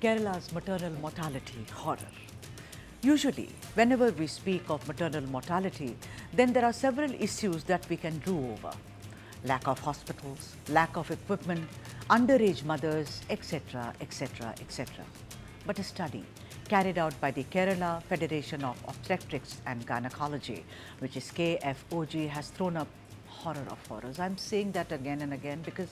Kerala's maternal mortality horror. Usually, whenever we speak of maternal mortality, then there are several issues that we can drew over. Lack of hospitals, lack of equipment, underage mothers, etc., etc., etc. But a study carried out by the Kerala Federation of Obstetrics and Gynecology, which is KFOG, has thrown up horror of horrors. I'm saying that again and again because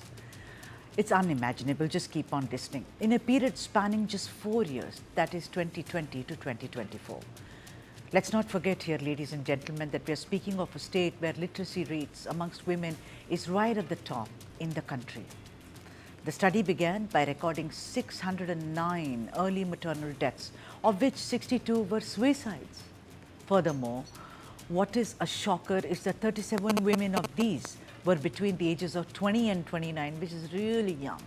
it's unimaginable. Just keep on listening. In a period spanning just 4 years, that is 2020 to 2024. Let's not forget here, ladies and gentlemen, that we are speaking of a state where literacy rates amongst women is right at the top in the country. The study began by recording 609 early maternal deaths, of which 62 were suicides. Furthermore, what is a shocker is that 37 women of these were between the ages of 20 and 29, which is really young.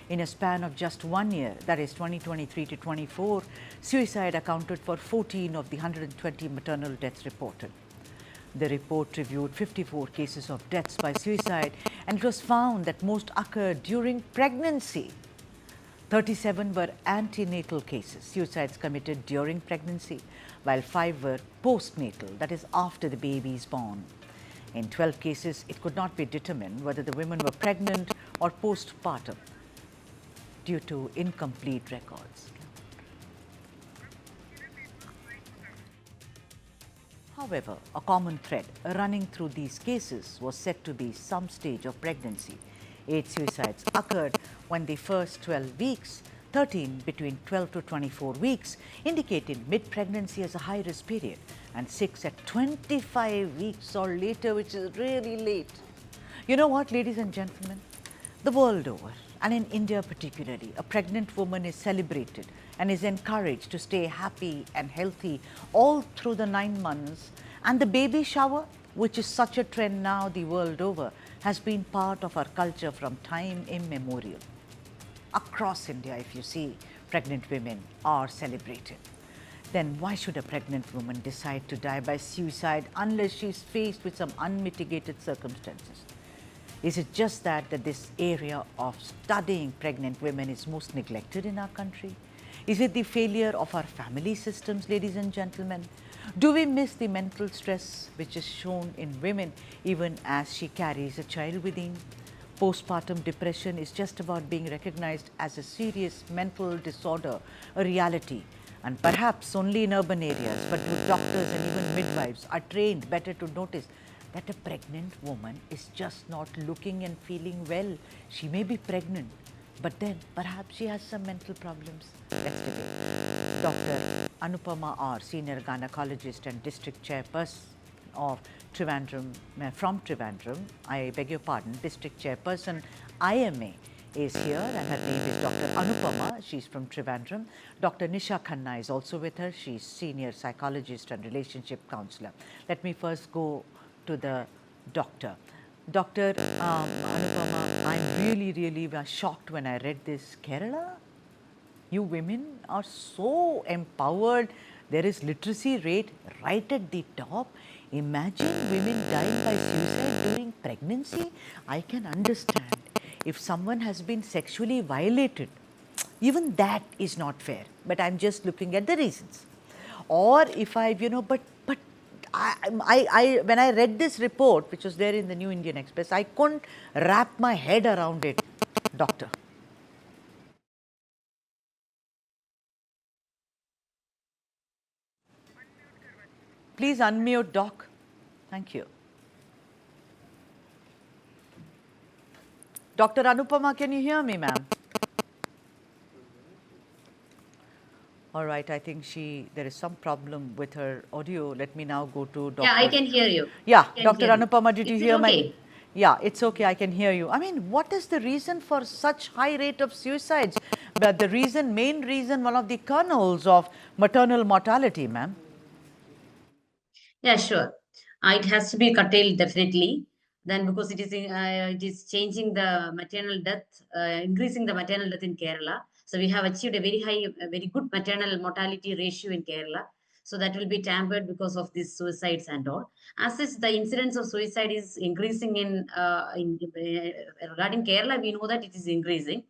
In a span of just 1 year, that is 2023 to 24, suicide accounted for 14 of the 120 maternal deaths reported. The report reviewed 54 cases of deaths by suicide, and it was found that most occurred during pregnancy. 37 were antenatal cases, suicides committed during pregnancy, while 5 were postnatal, that is after the baby is born. In 12 cases, it could not be determined whether the women were pregnant or postpartum due to incomplete records. However, a common thread running through these cases was said to be some stage of pregnancy. 8 suicides occurred when the first 12 weeks, 13 between 12 to 24 weeks, indicating mid-pregnancy as a high-risk period, and 6 at 25 weeks or later, which is really late. You know what, ladies and gentlemen? The world over, and in India particularly, a pregnant woman is celebrated and is encouraged to stay happy and healthy all through the 9 months. And the baby shower, which is such a trend now the world over, has been part of our culture from time immemorial. Across India, if you see, pregnant women are celebrated. Then why should a pregnant woman decide to die by suicide unless she is faced with some unmitigated circumstances? Is it just that this area of studying pregnant women is most neglected in our country? Is it the failure of our family systems, ladies and gentlemen? Do we miss the mental stress which is shown in women even as she carries a child within? Postpartum depression is just about being recognized as a serious mental disorder, a reality, and perhaps only in urban areas, but doctors and even midwives are trained better to notice that a pregnant woman is just not looking and feeling well. She may be pregnant, but then perhaps she has some mental problems. Let's debate. Dr. Anupama R, senior gynecologist and district chairperson of Trivandrum, from Trivandrum, I beg your pardon, district chairperson IMA is here, and her name is Dr. Anupama. She's from Trivandrum. Dr. Nisha Khanna is also with her. She's senior psychologist and relationship counselor. Let me first go to the doctor. Dr. Anupama, I'm really shocked when I read this. Kerala, you women are so empowered. There is literacy rate right at the top. Imagine women dying by suicide during pregnancy. I can understand if someone has been sexually violated. Even that is not fair. But I'm just looking at the reasons. Or if I've, but when I read this report, which was there in the New Indian Express, I couldn't wrap my head around it, doctor. Please unmute, doc. Thank you. Dr. Anupama, can you hear me, ma'am? All right, I think there is some problem with her audio. Let me now go to Dr. Yeah, I can hear you. Yeah, Dr. Anupama, did you hear my? Yeah, it's okay, I can hear you. I mean, what is the reason for such high rate of suicides? But the main reason, one of the kernels of maternal mortality, ma'am? Yeah, sure. It has to be curtailed definitely. Then because it is changing the maternal death, increasing the maternal death in Kerala. So we have achieved a very good maternal mortality ratio in Kerala. So that will be tampered because of these suicides and all. As such, the incidence of suicide is increasing regarding Kerala. We know that it is increasing,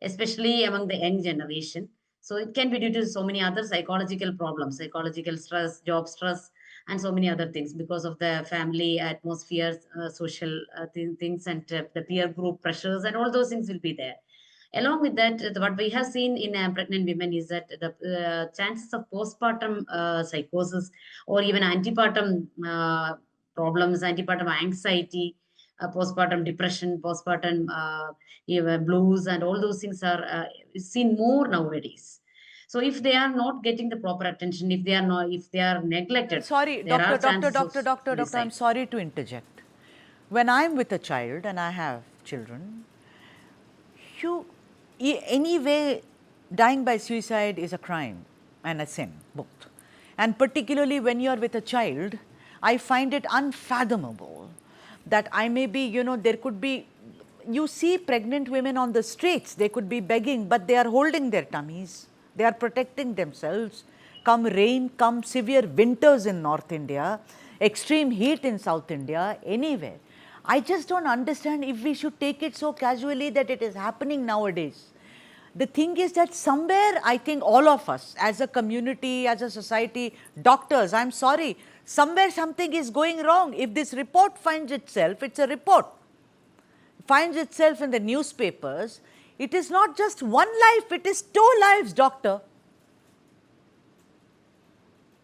especially among the young generation. So it can be due to so many other psychological problems, psychological stress, job stress, and so many other things because of the family atmosphere, social things, and the peer group pressures, and all those things will be there. Along with that, what we have seen in pregnant women is that the chances of postpartum psychosis or even antepartum problems, antepartum anxiety, postpartum depression, postpartum even blues, and all those things are seen more nowadays. So if they are not getting the proper attention, if they are neglected, Sorry, there doctor, are doctor, chances of doctor, doctor, doctor, I'm suicide. sorry to interject. When I'm with a child and I have children, you, anyway, dying by suicide is a crime and a sin, both. And particularly when you're with a child, I find it unfathomable that I may be, there could be, you see pregnant women on the streets, they could be begging, but they are holding their tummies, they are protecting themselves. Come rain, come severe winters in North India, extreme heat in South India, anywhere. I just don't understand if we should take it so casually that it is happening nowadays. The thing is that somewhere, I think all of us as a community, as a society, doctors, I'm sorry, somewhere something is going wrong. If this report finds itself, it's a report, finds itself in the newspapers, it is not just one life, it is two lives, doctor.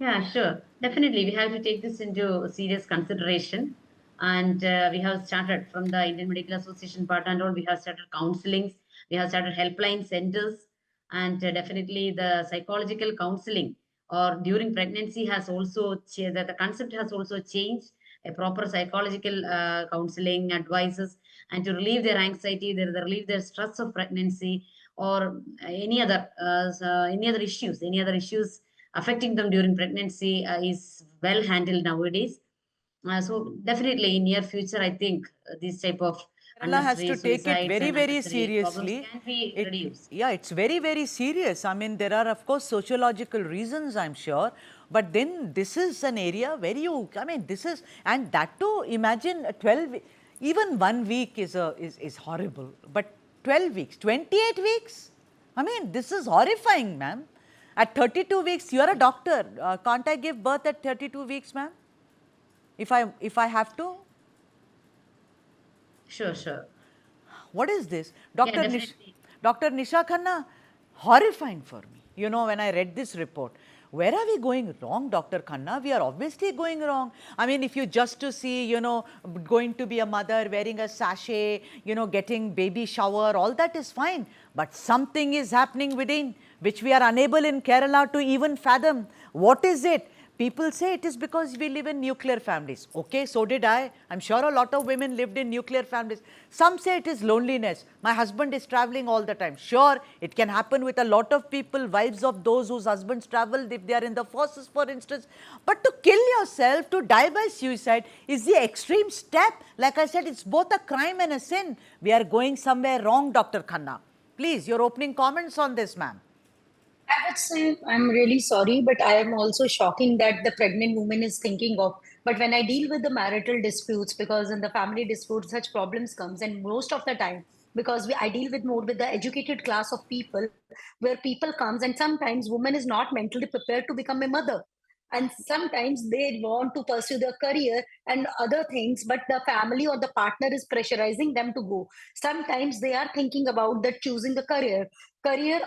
Yeah, sure. Definitely, we have to take this into serious consideration. And we have started from the Indian Medical Association part and all, we have started counselings, we have started helpline centers, and definitely the psychological counseling or during pregnancy has also, the concept has also changed. A proper psychological counseling advices and to relieve their anxiety, relieve their stress of pregnancy or any other issues, affecting them during pregnancy is well handled nowadays. So definitely in near future, I think these type of Kerala has unnecessary to take it suicides very, and very unnecessary problems seriously. can be It, reduced. yeah, it's very, very serious. I mean, there are, of course, sociological reasons, I'm sure, but then this is an area where you, I mean, this is, and that too, imagine 12, even 1 week is horrible, but 12 weeks, 28 weeks? I mean, this is horrifying, ma'am. At 32 weeks, you're a doctor. Can't I give birth at 32 weeks, ma'am? If I have to? Sure, sure. What is this? Yeah, definitely. Dr. Nisha Khanna, horrifying for me. When I read this report, where are we going wrong, Dr. Khanna? We are obviously going wrong. I mean, if you just to see, going to be a mother, wearing a sachet, getting baby shower, all that is fine. But something is happening within, which we are unable in Kerala to even fathom. What is it? People say it is because we live in nuclear families. Okay, so did I. I'm sure a lot of women lived in nuclear families. Some say it is loneliness. My husband is traveling all the time. Sure, it can happen with a lot of people, wives of those whose husbands travel if they are in the forces, for instance. But to kill yourself, to die by suicide is the extreme step. Like I said, it's both a crime and a sin. We are going somewhere wrong, Dr. Khanna. Please, your opening comments on this, ma'am. I would say I'm really sorry, but I am also shocking that the pregnant woman is thinking of. But when I deal with the marital disputes, because in the family disputes, such problems comes, and most of the time, because I deal with more with the educated class of people, where people comes, and sometimes woman is not mentally prepared to become a mother, and sometimes they want to pursue their career and other things, but the family or the partner is pressurizing them to go. Sometimes they are thinking about that choosing the career,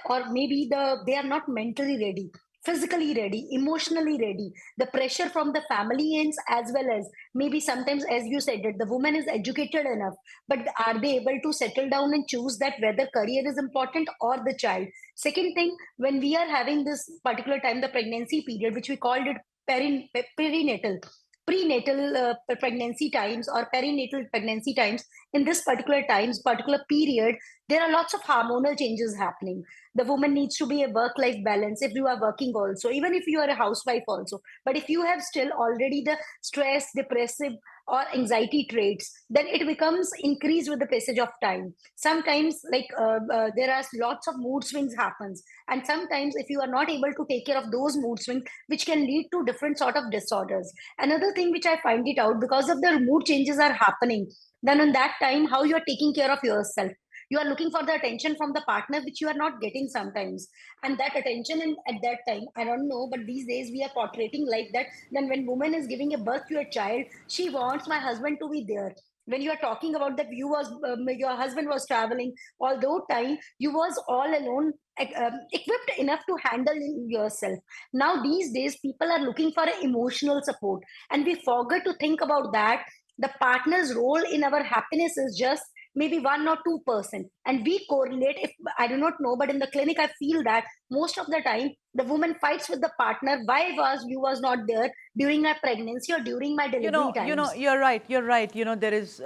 or maybe they are not mentally ready, physically ready, emotionally ready. The pressure from the family ends, as well as maybe sometimes, as you said, that the woman is educated enough, but are they able to settle down and choose that whether career is important or the child? Second thing, when we are having this particular time, the pregnancy period, which we called it perinatal, prenatal pregnancy times or perinatal pregnancy times, in this particular period, there are lots of hormonal changes happening. The woman needs to be a work life balance, if you are working also, even if you are a housewife also. But if you have still already the stress, depressive or anxiety traits, then it becomes increased with the passage of time. Sometimes, there are lots of mood swings happens, and sometimes if you are not able to take care of those mood swings, which can lead to different sort of disorders. Another thing which I find it out, because of the mood changes are happening, then in that time, how you are taking care of yourself. You are looking for the attention from the partner, which you are not getting sometimes. And that attention at that time, I don't know, but these days we are portraying like that. Then when woman is giving a birth to a child, she wants my husband to be there. When you are talking about that, your husband was traveling although time, you was all alone, equipped enough to handle yourself. Now these days people are looking for emotional support, and we forget to think about that. The partner's role in our happiness is just maybe 1 or 2%, and we correlate. If I do not know, but in the clinic I feel that most of the time the woman fights with the partner, why was you was not there during my pregnancy or during my delivery times. You're right, you're right. There is,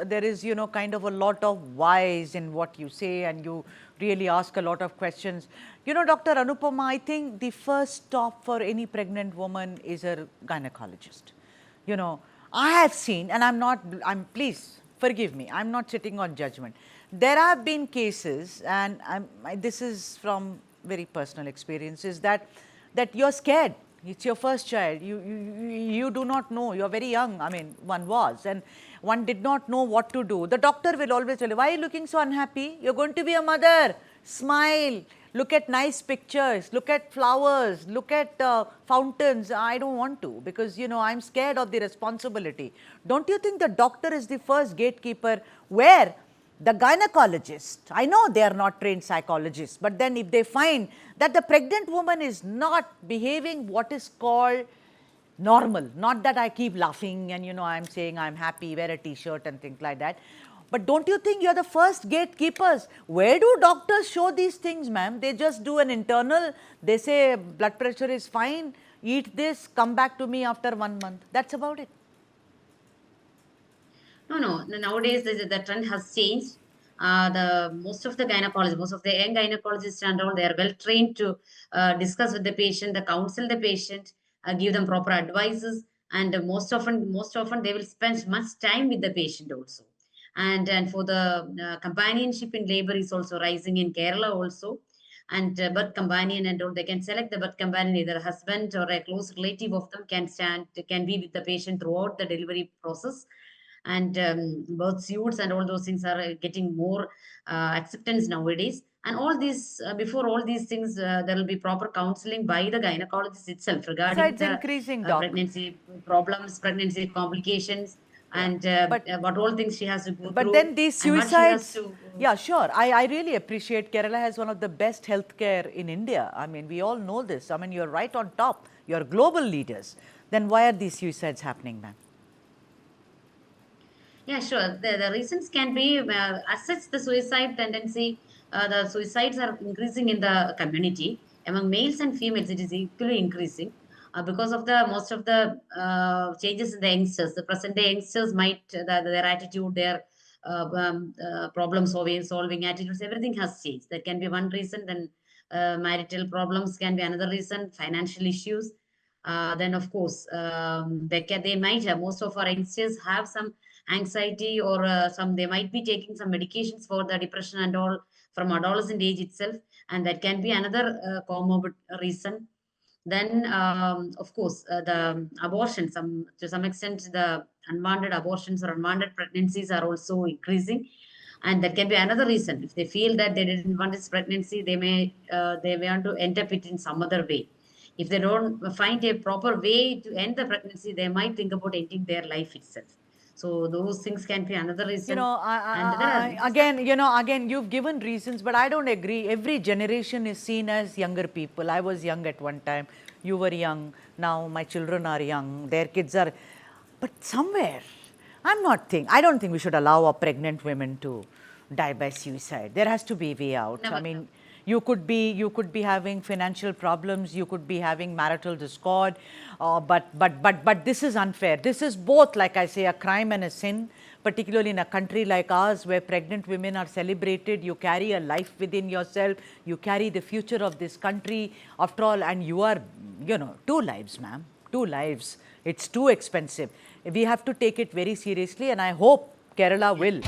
kind of a lot of whys in what you say, and you really ask a lot of questions. Dr. Anupama, I think the first stop for any pregnant woman is a gynecologist. I have seen, and please forgive me, I'm not sitting on judgment. There have been cases, and this is from very personal experiences, that you're scared. It's your first child. You do not know. You're very young. I mean, one was, and one did not know what to do. The doctor will always tell you, why are you looking so unhappy? You're going to be a mother. Smile. Look at nice pictures. Look at flowers. Look at fountains. I don't want to, because, I'm scared of the responsibility. Don't you think the doctor is the first gatekeeper, where the gynecologist, I know they are not trained psychologists, but then if they find that the pregnant woman is not behaving what is called normal, not that I keep laughing and, I'm saying I'm happy, wear a t-shirt and things like that. But don't you think you're the first gatekeepers? Where do doctors show these things, ma'am? They just do an internal, they say blood pressure is fine, eat this, come back to me after 1 month. That's about it. No. Nowadays, the trend has changed. Most of the gynecologists, most of the young gynecologists and all, they are well trained to discuss with the patient, counsel the patient, give them proper advices, and most often they will spend much time with the patient also. And for the companionship in labor is also rising in Kerala also. And birth companion and all, they can select the birth companion, either a husband or a close relative of them can be with the patient throughout the delivery process. And birth suits and all those things are getting more acceptance nowadays. And all these, before all these things, there will be proper counseling by the gynecologist itself regarding Besides the increasing, doc. pregnancy problems, pregnancy complications, Yeah. and But what all things she has to go But through, then these and what she has suicides, to. yeah, sure. I really appreciate Kerala has one of the best healthcare in India. I mean, we all know this. I mean, you're right on top. You're global leaders. Then why are these suicides happening, ma'am? Yeah, sure. The reasons can be, as such, the suicide tendency, the suicides are increasing in the community. Among males and females, it is equally increasing because of the most of the changes in the youngsters. The present day youngsters might, their attitude, their problem solving attitudes, everything has changed. That can be one reason. Then marital problems can be another reason, financial issues. Then, of course, they might have, most of our youngsters have some anxiety, or they might be taking some medications for the depression and all from adolescent age itself, and that can be another comorbid reason. Then of course, the abortion, to some extent, the unwanted abortions or unwanted pregnancies are also increasing, and that can be another reason. If they feel that they didn't want this pregnancy, they may want to end up it in some other way. If they don't find a proper way to end the pregnancy, they might think about ending their life itself. So those things can be another reason. And there are again, you've given reasons, but I don't agree. Every generation is seen as younger people. I was young at one time. You were young. Now my children are young. Their kids are. But somewhere, I don't think we should allow our pregnant women to die by suicide. There has to be a way out. never. I mean, you could be having financial problems, you could be having marital discord, but this is unfair. This is both, like I say, a crime and a sin, particularly in a country like ours where pregnant women are celebrated. You carry a life within yourself, you carry the future of this country, after all, and you are, 2 lives, ma'am, 2 lives. It's too expensive. We have to take it very seriously, and I hope Kerala will.